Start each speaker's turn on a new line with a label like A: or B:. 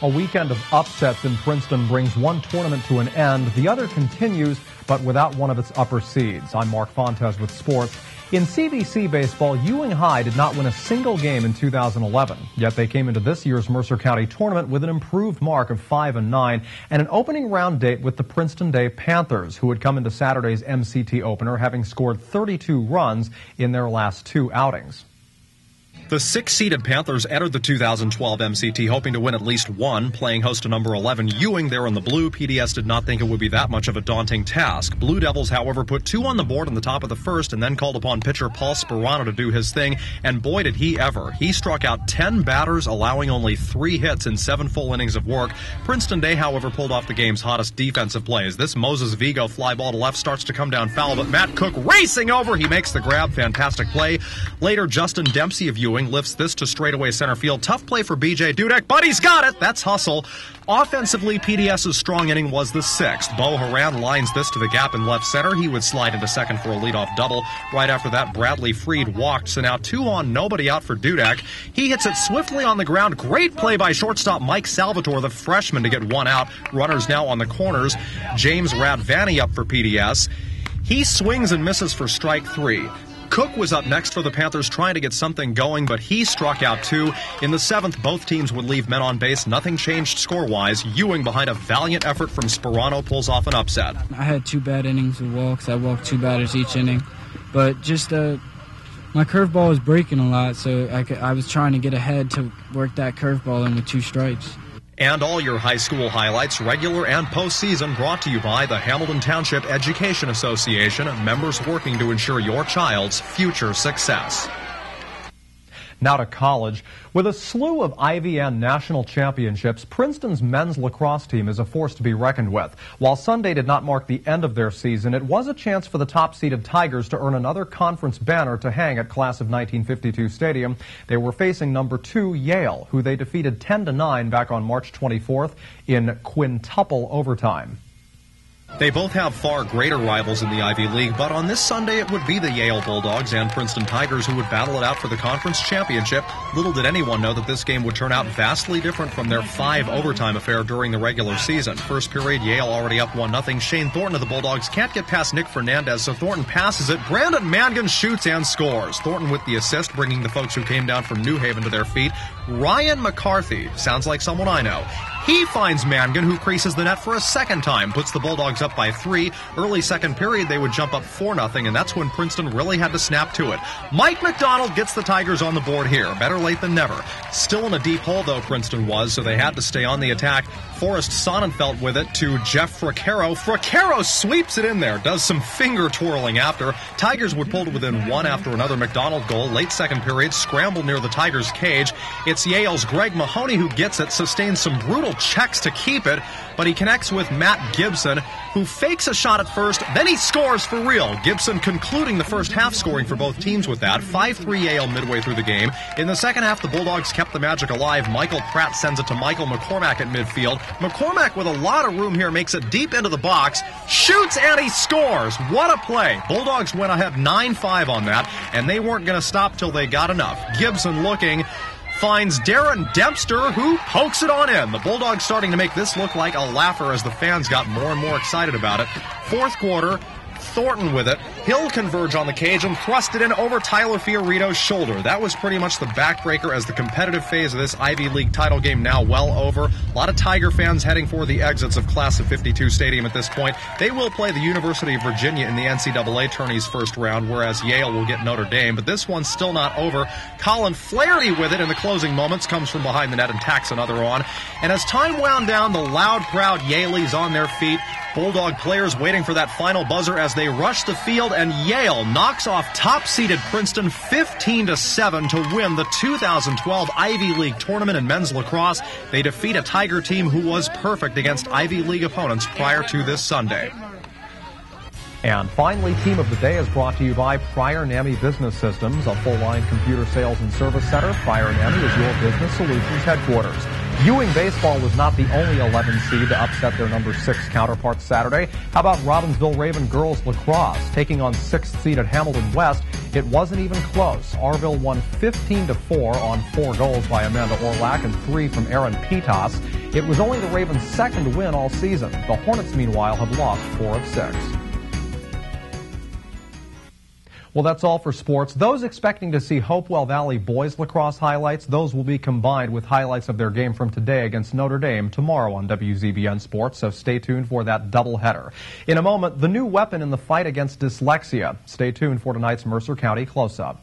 A: A weekend of upsets in Princeton brings one tournament to an end. The other continues, but without one of its upper seeds. I'm Mark Fontes with sports. In CVC baseball, Ewing High did not win a single game in 2011. Yet they came into this year's Mercer County tournament with an improved mark of 5-9 and an opening round date with the Princeton Day Panthers, who had come into Saturday's MCT opener having scored 32 runs in their last two outings.
B: The six-seeded Panthers entered the 2012 MCT hoping to win at least one, playing host to number 11 Ewing there in the blue. PDS did not think it would be that much of a daunting task. Blue Devils, however, put two on the board in the top of the first and then called upon pitcher Paul Sperano to do his thing, and boy did he ever. He struck out 10 batters, allowing only 3 hits in 7 full innings of work. Princeton Day, however, pulled off the game's hottest defensive plays. This Moses Vigo fly ball to left starts to come down foul, but Matt Cook racing over. He makes the grab. Fantastic play. Later, Justin Dempsey of Ewing lifts this to straightaway center field. Tough play for B.J. Dudek, but he's got it. That's hustle. Offensively, PDS's strong inning was the 6th. Bo Haran lines this to the gap in left center. He would slide into second for a leadoff double. Right after that, Bradley Freed walked, so now 2 on, nobody out for Dudek. He hits it swiftly on the ground. Great play by shortstop Mike Salvatore, the freshman, to get 1 out. Runners now on the corners. James Radvani up for PDS. He swings and misses for strike 3. Cook was up next for the Panthers trying to get something going, but he struck out 2. In the 7th, both teams would leave men on base. Nothing changed score-wise. Ewing, behind a valiant effort from Sperano, pulls off an upset.
C: I had 2 bad innings of walks. I walked 2 batters each inning. But just my curveball was breaking a lot, so I was trying to get ahead to work that curveball in with 2 strikes.
B: And all your high school highlights, regular and postseason, brought to you by the Hamilton Township Education Association, members working to ensure your child's future success.
A: Now to college. With a slew of IVN national championships, Princeton's men's lacrosse team is a force to be reckoned with. While Sunday did not mark the end of their season, it was a chance for the top-seeded Tigers to earn another conference banner to hang at Class of 1952 Stadium. They were facing number 2 Yale, who they defeated 10-9 back on March 24th in quintuple overtime.
B: They both have far greater rivals in the Ivy League, but on this Sunday it would be the Yale Bulldogs and Princeton Tigers who would battle it out for the conference championship. Little did anyone know that this game would turn out vastly different from their 5 overtime affair during the regular season. First period, Yale already up 1-0. Shane Thornton of the Bulldogs can't get past Nick Fernandez, so Thornton passes it. Brandon Mangan shoots and scores. Thornton with the assist, bringing the folks who came down from New Haven to their feet. Ryan McCarthy, sounds like someone I know. He finds Mangan, who creases the net for a second time, puts the Bulldogs up by 3. Early second period, they would jump up 4-0, and that's when Princeton really had to snap to it. Mike McDonald gets the Tigers on the board here. Better late than never. Still in a deep hole, though, Princeton was, so they had to stay on the attack. Forrest Sonnenfeld with it to Jeff Fracaro. Fracaro sweeps it in there, does some finger twirling after. Tigers would pull to within 1 after another McDonald goal. Late second period, scramble near the Tigers' cage. It's Yale's Greg Mahoney who gets it, sustains some brutal checks to keep it, but he connects with Matt Gibson, who fakes a shot at first, then he scores for real. Gibson concluding the first half, scoring for both teams with that. 5-3 Yale midway through the game. In the second half, the Bulldogs kept the magic alive. Michael Pratt sends it to Michael McCormack at midfield. McCormack, with a lot of room here, makes it deep into the box, shoots, and he scores. What a play. Bulldogs went ahead 9-5 on that, and they weren't going to stop till they got enough. Gibson looking, finds Darren Dempster, who pokes it on in. The Bulldogs starting to make this look like a laugher as the fans got more and more excited about it. Fourth quarter, Thornton with it. He'll converge on the cage and thrust it in over Tyler Fiorito's shoulder. That was pretty much the backbreaker as the competitive phase of this Ivy League title game now well over. A lot of Tiger fans heading for the exits of Class of 52 Stadium at this point. They will play the University of Virginia in the NCAA tourney's first round, whereas Yale will get Notre Dame. But this one's still not over. Colin Flaherty with it in the closing moments, comes from behind the net and tacks another on. And as time wound down, the loud, proud Yaleys on their feet. Bulldog players waiting for that final buzzer as they rush the field, and Yale knocks off top-seeded Princeton 15-7 to win the 2012 Ivy League tournament in men's lacrosse. They defeat a Tiger team who was perfect against Ivy League opponents prior to this Sunday.
A: And finally, Team of the Day is brought to you by Prior NAMI Business Systems, a full-line computer sales and service center. Prior NAMI is your business solutions headquarters. Ewing baseball was not the only 11 seed to upset their number 6 counterparts Saturday. How about Robbinsville Raven girls lacrosse taking on 6th seed at Hamilton West? It wasn't even close. Arville won 15-4 on 4 goals by Amanda Orlack and 3 from Erin Pitas. It was only the Ravens' second win all season. The Hornets, meanwhile, have lost 4 of 6. Well, that's all for sports. Those expecting to see Hopewell Valley boys lacrosse highlights, those will be combined with highlights of their game from today against Notre Dame tomorrow on WZBN Sports, so stay tuned for that doubleheader. In a moment, the new weapon in the fight against dyslexia. Stay tuned for tonight's Mercer County Close-Up.